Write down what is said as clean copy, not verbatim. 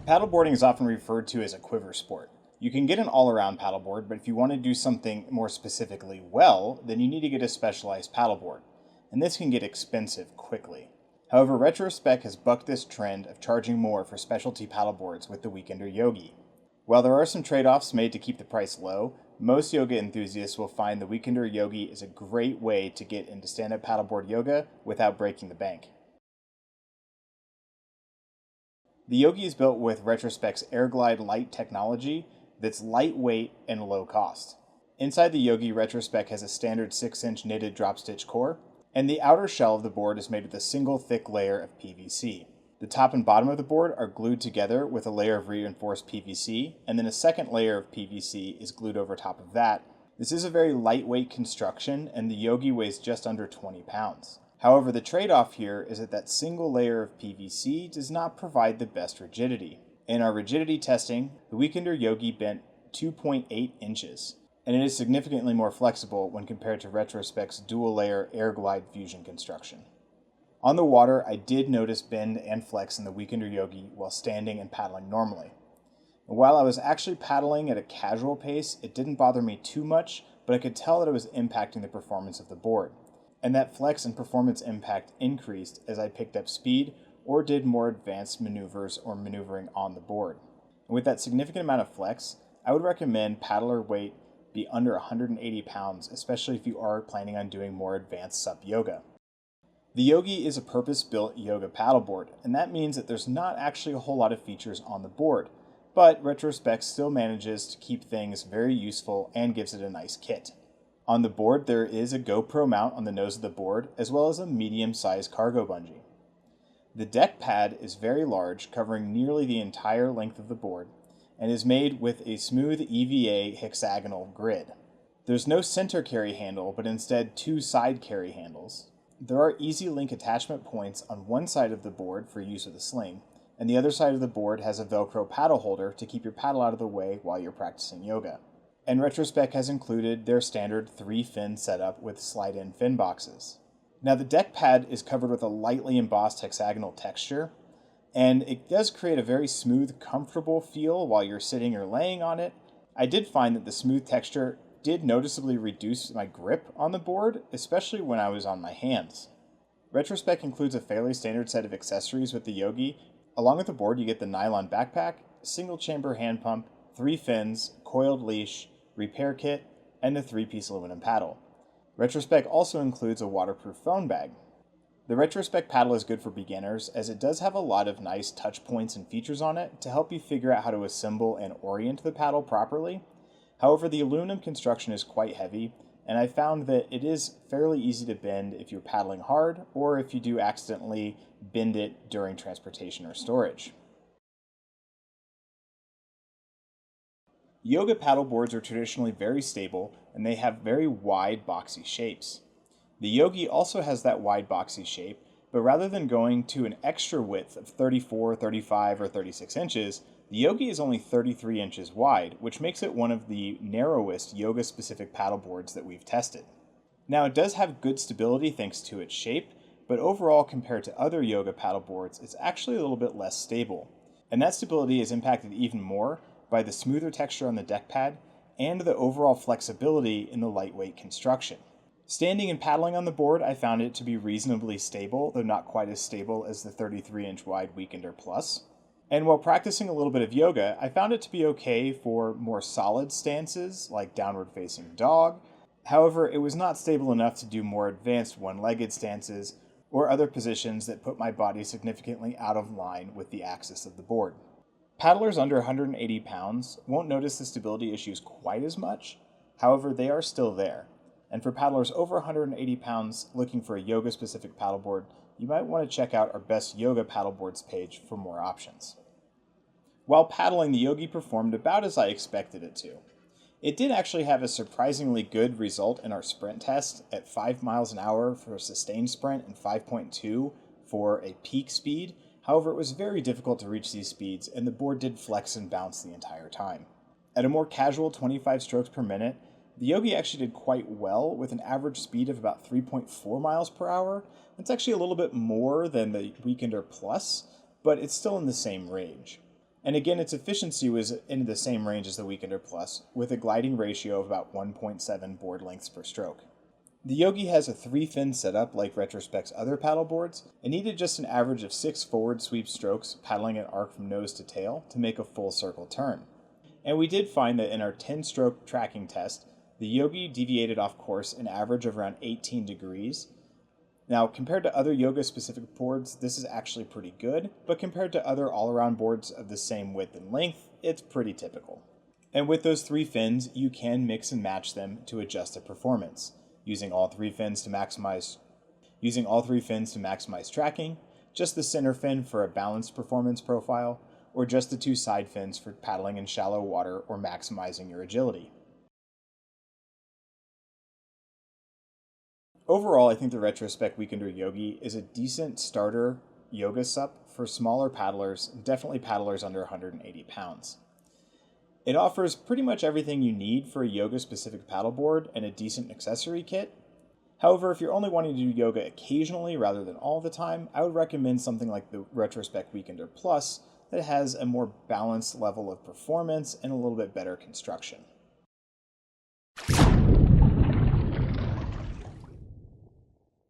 Paddleboarding is often referred to as a quiver sport. You can get an all-around paddleboard, but if you want to do something more specifically well, then you need to get a specialized paddleboard. And this can get expensive quickly. However, Retrospec has bucked this trend of charging more for specialty paddleboards with the Weekender Yogi. While there are some trade-offs made to keep the price low, most yoga enthusiasts will find the Weekender Yogi is a great way to get into stand-up paddleboard yoga without breaking the bank. The Yogi is built with Retrospec's AirGlide Light technology that's lightweight and low cost. Inside the Yogi, Retrospec has a standard 6-inch knitted drop stitch core, and the outer shell of the board is made with a single thick layer of PVC. The top and bottom of the board are glued together with a layer of reinforced PVC, and then a second layer of PVC is glued over top of that. This is a very lightweight construction, and the Yogi weighs just under 20 pounds. However, the trade-off here is that single layer of PVC does not provide the best rigidity. In our rigidity testing, the Weekender Yogi bent 2.8 inches, and it is significantly more flexible when compared to Retrospec's dual-layer AirGlide fusion construction. On the water, I did notice bend and flex in the Weekender Yogi while standing and paddling normally. And while I was actually paddling at a casual pace, it didn't bother me too much, but I could tell that it was impacting the performance of the board. And that flex and performance impact increased as I picked up speed or did more advanced maneuvers or maneuvering on the board. And with that significant amount of flex, I would recommend paddler weight be under 180 pounds, especially if you are planning on doing more advanced SUP yoga. The Yogi is a purpose-built yoga paddleboard, and that means that there's not actually a whole lot of features on the board, but Retrospec still manages to keep things very useful and gives it a nice kit. On the board, there is a GoPro mount on the nose of the board, as well as a medium-sized cargo bungee. The deck pad is very large, covering nearly the entire length of the board, and is made with a smooth EVA hexagonal grid. There's no center carry handle, but instead 2 side carry handles. There are easy link attachment points on one side of the board for use with a sling, and the other side of the board has a Velcro paddle holder to keep your paddle out of the way while you're practicing yoga. And Retrospec has included their standard 3-fin setup with slide-in fin boxes. Now the deck pad is covered with a lightly embossed hexagonal texture, and it does create a very smooth, comfortable feel while you're sitting or laying on it. I did find that the smooth texture did noticeably reduce my grip on the board, especially when I was on my hands. Retrospec includes a fairly standard set of accessories with the Yogi. Along with the board, you get the nylon backpack, single chamber hand pump, 3 fins, coiled leash, repair kit, and a 3-piece aluminum paddle. Retrospec also includes a waterproof phone bag. The Retrospec paddle is good for beginners, as it does have a lot of nice touch points and features on it to help you figure out how to assemble and orient the paddle properly. However, the aluminum construction is quite heavy, and I found that it is fairly easy to bend if you're paddling hard or if you do accidentally bend it during transportation or storage. Yoga paddleboards are traditionally very stable, and they have very wide, boxy shapes. The Yogi also has that wide, boxy shape, but rather than going to an extra width of 34, 35, or 36 inches, the Yogi is only 33 inches wide, which makes it one of the narrowest yoga-specific paddleboards that we've tested. Now, it does have good stability thanks to its shape, but overall, compared to other yoga paddleboards, it's actually a little bit less stable. And that stability is impacted even more by the smoother texture on the deck pad and the overall flexibility in the lightweight construction. Standing and paddling on the board, I found it to be reasonably stable, though not quite as stable as the 33-inch wide Weekender Plus. And while practicing a little bit of yoga, I found it to be okay for more solid stances, like downward-facing dog. However, it was not stable enough to do more advanced one-legged stances or other positions that put my body significantly out of line with the axis of the board. Paddlers under 180 pounds won't notice the stability issues quite as much, however, they are still there. And for paddlers over 180 pounds looking for a yoga-specific paddleboard, you might want to check out our Best Yoga Paddleboards page for more options. While paddling, the Yogi performed about as I expected it to. It did actually have a surprisingly good result in our sprint test at 5 miles an hour for a sustained sprint and 5.2 for a peak speed. However, it was very difficult to reach these speeds, and the board did flex and bounce the entire time. At a more casual 25 strokes per minute, the Yogi actually did quite well with an average speed of about 3.4 miles per hour. It's actually a little bit more than the Weekender Plus, but it's still in the same range. And again, its efficiency was in the same range as the Weekender Plus, with a gliding ratio of about 1.7 board lengths per stroke. The Yogi has a 3-fin setup like Retrospec's other paddle boards, and needed just an average of 6 forward sweep strokes paddling an arc from nose to tail to make a full circle turn. And we did find that in our 10-stroke tracking test, the Yogi deviated off course an average of around 18 degrees. Now, compared to other yoga-specific boards, this is actually pretty good, but compared to other all-around boards of the same width and length, it's pretty typical. And with those 3 fins, you can mix and match them to adjust the performance, using all 3 fins to maximize tracking, just the center fin for a balanced performance profile, or just the 2 side fins for paddling in shallow water or maximizing your agility. Overall, I think the Retrospec Weekender Yogi is a decent starter yoga sup for smaller paddlers, definitely paddlers under 180 pounds. It offers pretty much everything you need for a yoga-specific paddleboard and a decent accessory kit. However, if you're only wanting to do yoga occasionally rather than all the time, I would recommend something like the Retrospec Weekender Plus that has a more balanced level of performance and a little bit better construction.